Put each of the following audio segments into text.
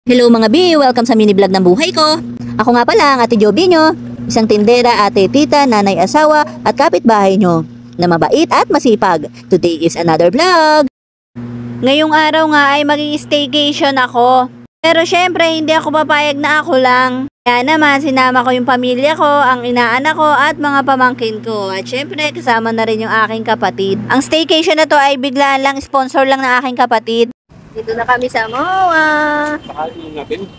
Hello mga bi! Welcome sa mini vlog ng buhay ko. Ako nga pala ang Ate Joby nyo, isang tindera, ate, tita, nanay, asawa at kapitbahay nyo na mabait at masipag. Today is another vlog. Ngayong araw nga ay mag-i-staycation ako. Pero syempre hindi ako papayag na ako lang. Kaya naman sinama ko yung pamilya ko, ang inaanak ko at mga pamangkin ko. At syempre kasama na rin yung aking kapatid. Ang staycation na to ay biglaan lang, sponsor lang ng aking kapatid. Dito na kami sa MOA. Pakain natin.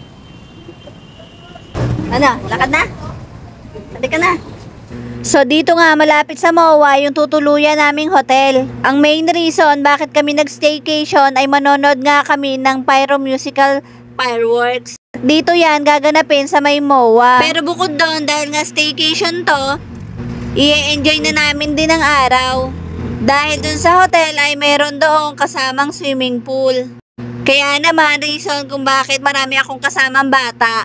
Ano? Lakad na? Pati ka na. So dito nga malapit sa MOA yung tutuluyan naming hotel. Ang main reason bakit kami nag-staycation ay manonood nga kami ng pyro musical fireworks. Dito yan gaganapin sa may MOA. Pero bukod doon dahil nga staycation to, i-enjoy na namin din ang araw. Dahil dun sa hotel ay meron doon kasamang swimming pool. Kaya naman reason kung bakit marami akong kasamang bata.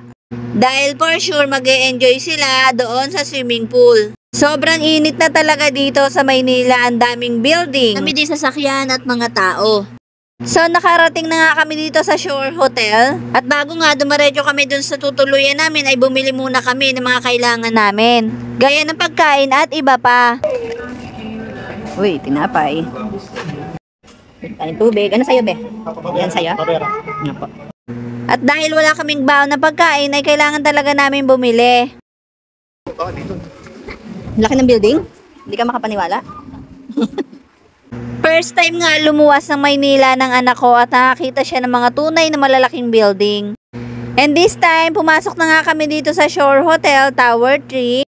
Dahil for sure mag-e-enjoy sila doon sa swimming pool. Sobrang init na talaga dito sa Maynila, ang daming building. Kami din sasakyan at mga tao. So nakarating na nga kami dito sa Shore Hotel. At bago nga dumaretso kami dun sa tutuluyan namin ay bumili muna kami ng mga kailangan namin. Gaya ng pagkain at iba pa. Uy, tinapay. Tayong tubig. Ano sa'yo, be? Yan sa'yo? Ano po? At dahil wala kaming baon na pagkain, ay kailangan talaga namin bumili. Laki ng building? Hindi ka makapaniwala? First time nga lumuwas ng Maynila ng anak ko at nakakita siya ng mga tunay na malalaking building. And this time, pumasok na nga kami dito sa Shore Hotel, Tower 3.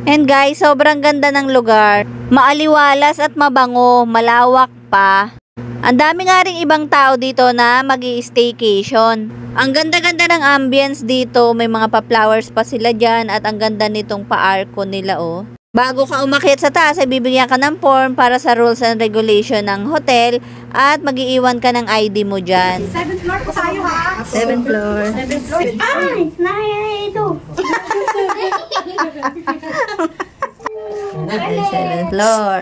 And guys, sobrang ganda ng lugar. Maaliwalas at mabango, malawak pa. Ang dami nga ring ibang tao dito na magi-staycation. Ang ganda-ganda ng ambience dito, may mga pa-flowers pa sila dyan at ang ganda nitong pa-arco nila oh. Bago ka umakyat sa taas ay bibigyan ka ng form para sa rules and regulation ng hotel at mag-iiwan ka ng ID mo dyan. 7th floor po tayo ha? 7th floor. 7th floor. Ay! Ito! 7th floor.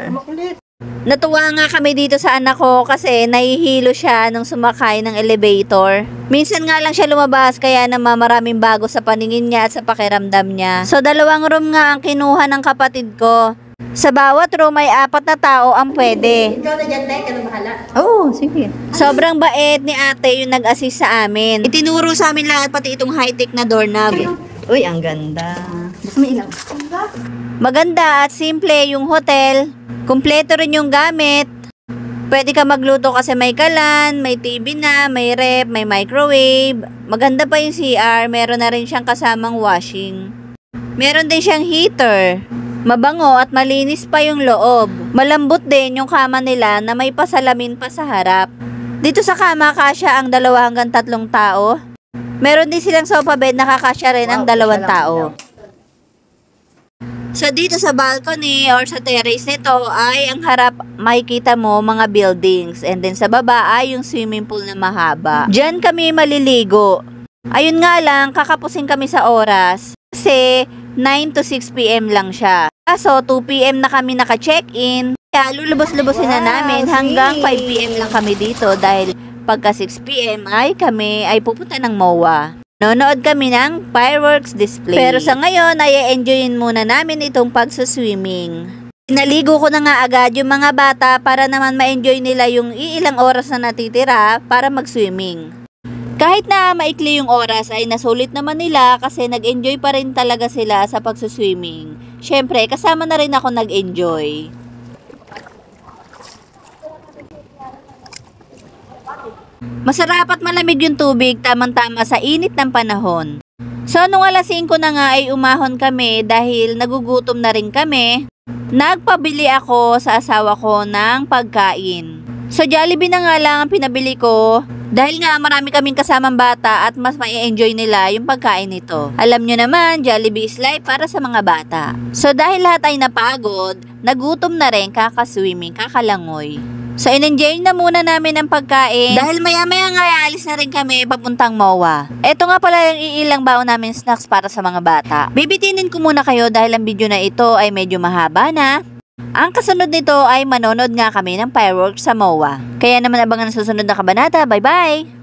Natuwa nga kami dito sa anak ko kasi nahihilo siya nung sumakay ng elevator. Minsan nga lang siya lumabas kaya naman maraming bago sa paningin niya at sa pakiramdam niya. So 2 room nga ang kinuha ng kapatid ko. Sa bawat room ay 4 na tao ang pwede. Ikaw na dyan, Tek. Ano bahala? Oo, sige. Sobrang bait ni ate yung nag-assist sa amin. Itinuro sa amin lahat pati itong high-tech na doorknob. Uy, ang ganda. Maganda at simple yung hotel. Kumpleto rin yung gamit. Pwede ka magluto kasi may kalan, may TV na, may ref, may microwave. Maganda pa yung CR, meron na rin siyang kasamang washing. Meron din siyang heater. Mabango at malinis pa yung loob. Malambot din yung kama nila na may pasalamin pa sa harap. Dito sa kama kasya ang 2 hanggang 3 tao. Meron din silang sofa bed na kakasya rin ang 2 tao. So dito sa balcony or sa terrace nito ay ang harap makikita mo mga buildings. And then sa baba ay yung swimming pool na mahaba. Diyan kami maliligo. Ayun nga lang, kakapusin kami sa oras. Kasi 9 to 6 PM lang siya. So 2 PM na kami naka-check-in. Kaya lulubos-lubosin na namin hanggang 5 PM lang kami dito. Dahil pagka 6 PM ay kami ay pupunta ng MOA. Nonood kami ng fireworks display. Pero sa ngayon, ay enjoyin muna namin itong pagsuswimming. Naligo ko na nga agad yung mga bata para naman ma-enjoy nila yung iilang oras na natitira para mag-swimming. Kahit na maikli yung oras ay nasulit naman nila kasi nag-enjoy pa rin talaga sila sa pagsuswimming. Syempre, kasama na rin ako nag-enjoy. Masarap at malamig yung tubig, tamang-tama sa init ng panahon. So nung alas 5 na nga ay umahon kami dahil nagugutom na rin kami. Nagpabili ako sa asawa ko ng pagkain. So Jollibee na nga lang ang pinabili ko dahil nga marami kaming kasamang bata at mas mai-enjoy nila yung pagkain nito. Alam nyo naman, Jollibee is life para sa mga bata. So dahil lahat ay napagod, nagutom na rin kakaswimming, kakalangoy. So, in-enjoy na muna namin ang pagkain. Dahil maya-maya nga, alis na rin kami papuntang MOA. Ito nga pala yung iilang baon namin snacks para sa mga bata. Bibitinin ko muna kayo dahil ang video na ito ay medyo mahaba na. Ang kasunod nito ay manonood nga kami ng fireworks sa MOA. Kaya naman abangan ang susunod na kabanata. Bye-bye!